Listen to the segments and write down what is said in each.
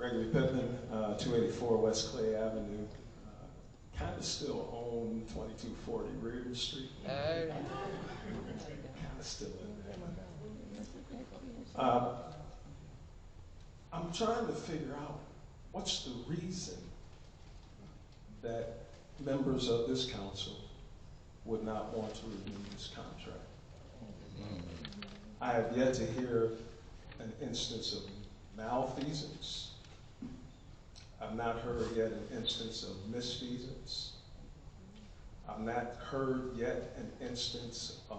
Gregory Pittman, 284 West Clay Avenue. Kind of still own 2240 Reardon Street. Kind of still in there. I'm trying to figure out what's the reason that members of this council would not want to renew this contract. I have yet to hear an instance of malfeasance. I've not heard yet an instance of misfeasance. I've not heard yet an instance of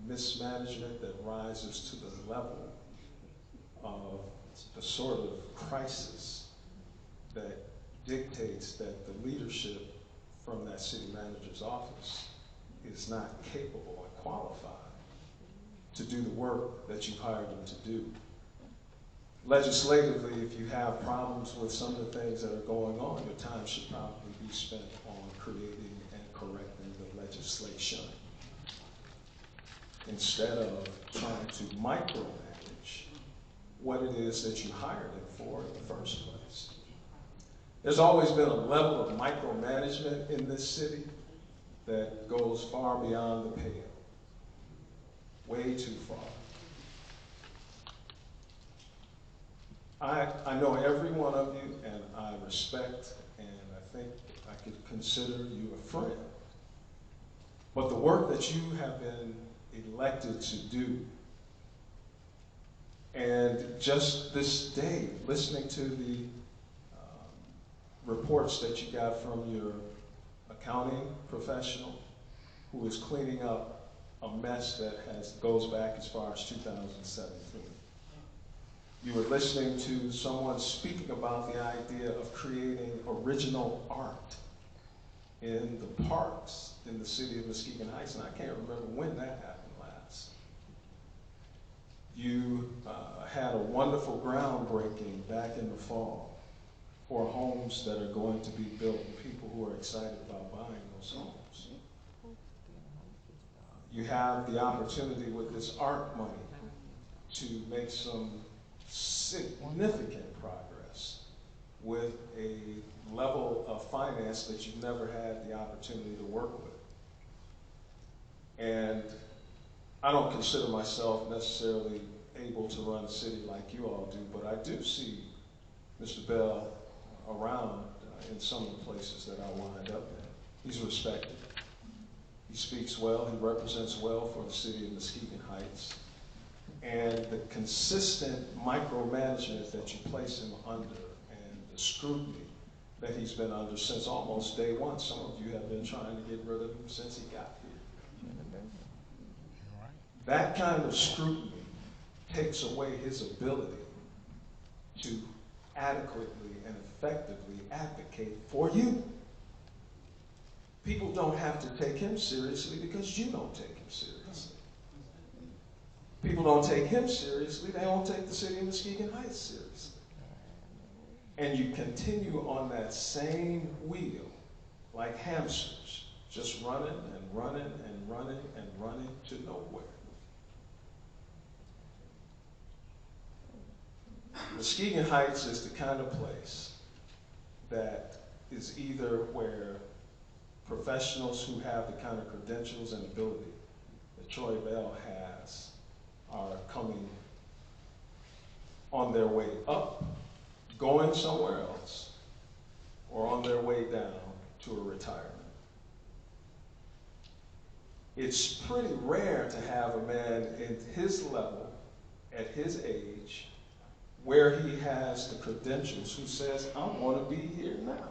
mismanagement that rises to the level of the sort of crisis that dictates that the leadership from that city manager's office is not capable and qualified to do the work that you've hired them to do. Legislatively, if you have problems with some of the things that are going on, your time should probably be spent on creating and correcting the legislation instead of trying to micromanage what it is that you hired them for in the first place. There's always been a level of micromanagement in this city that goes far beyond the pale, way too far. I know every one of you, and I respect, and I think I could consider you a friend. But the work that you have been elected to do, and just this day, listening to the reports that you got from your accounting professional who is cleaning up a mess that goes back as far as 2017. You were listening to someone speaking about the idea of creating original art in the parks in the city of Muskegon Heights, and I can't remember when that happened last. You had a wonderful groundbreaking back in the fall for homes that are going to be built and people who are excited about buying those homes. You have the opportunity with this art money to make some significant progress with a level of finance that you've never had the opportunity to work with. And I don't consider myself necessarily able to run a city like you all do, but I do see Mr. Bell around in some of the places that I wind up in. He's respected. He speaks well. He represents well for the city of Muskegon Heights. And the consistent micromanagement that you place him under and the scrutiny that he's been under since almost day one. Some of you have been trying to get rid of him since he got here. That kind of scrutiny takes away his ability to adequately and effectively advocate for you. People don't have to take him seriously because you don't take him seriously. People don't take him seriously, they don't take the city of Muskegon Heights seriously. And you continue on that same wheel like hamsters, just running and running and running and running to nowhere. Muskegon Heights is the kind of place that is either where professionals who have the kind of credentials and ability that Troy Bell has are coming on their way up, going somewhere else, or on their way down to a retirement. It's pretty rare to have a man at his level, at his age, where he has the credentials who says, I want to be here now.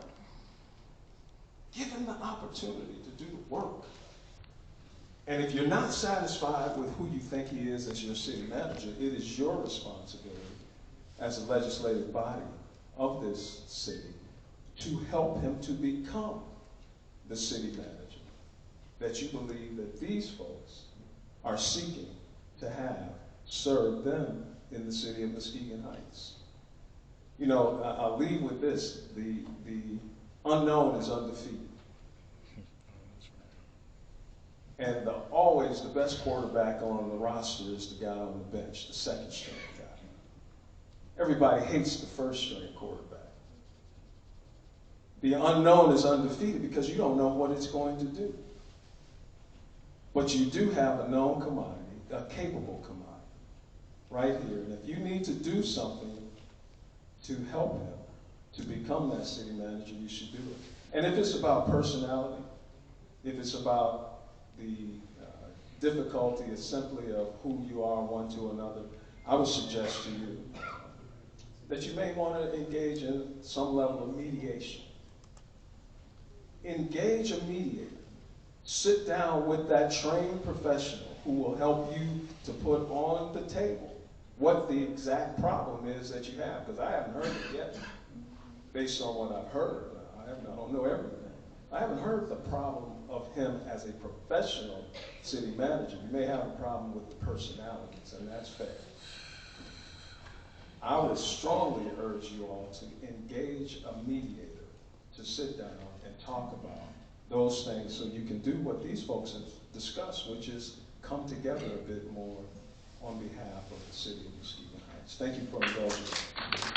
Give him the opportunity to do the work. And if you're not satisfied with who you think he is as your city manager, it is your responsibility as a legislative body of this city to help him to become the city manager that you believe that these folks are seeking to have serve them in the city of Muskegon Heights. You know, I'll leave with this. The unknown is undefeated. And always the best quarterback on the roster is the guy on the bench, the second string guy. Everybody hates the first string quarterback. The unknown is undefeated because you don't know what it's going to do. But you do have a known commodity, a capable commodity, right here. And if you need to do something to help him to become that city manager, you should do it. And if it's about personality, if it's about the difficulty is simply of who you are one to another, I would suggest to you that you may want to engage in some level of mediation. Engage a mediator. Sit down with that trained professional who will help you to put on the table what the exact problem is that you have, because I haven't heard it yet. Based on what I've heard, I don't know everything. I haven't heard the problem of him as a professional city manager. You may have a problem with the personalities, and that's fair. I would strongly urge you all to engage a mediator to sit down and talk about those things so you can do what these folks have discussed, which is come together a bit more on behalf of the city of Muskegon Heights. Thank you for indulging me.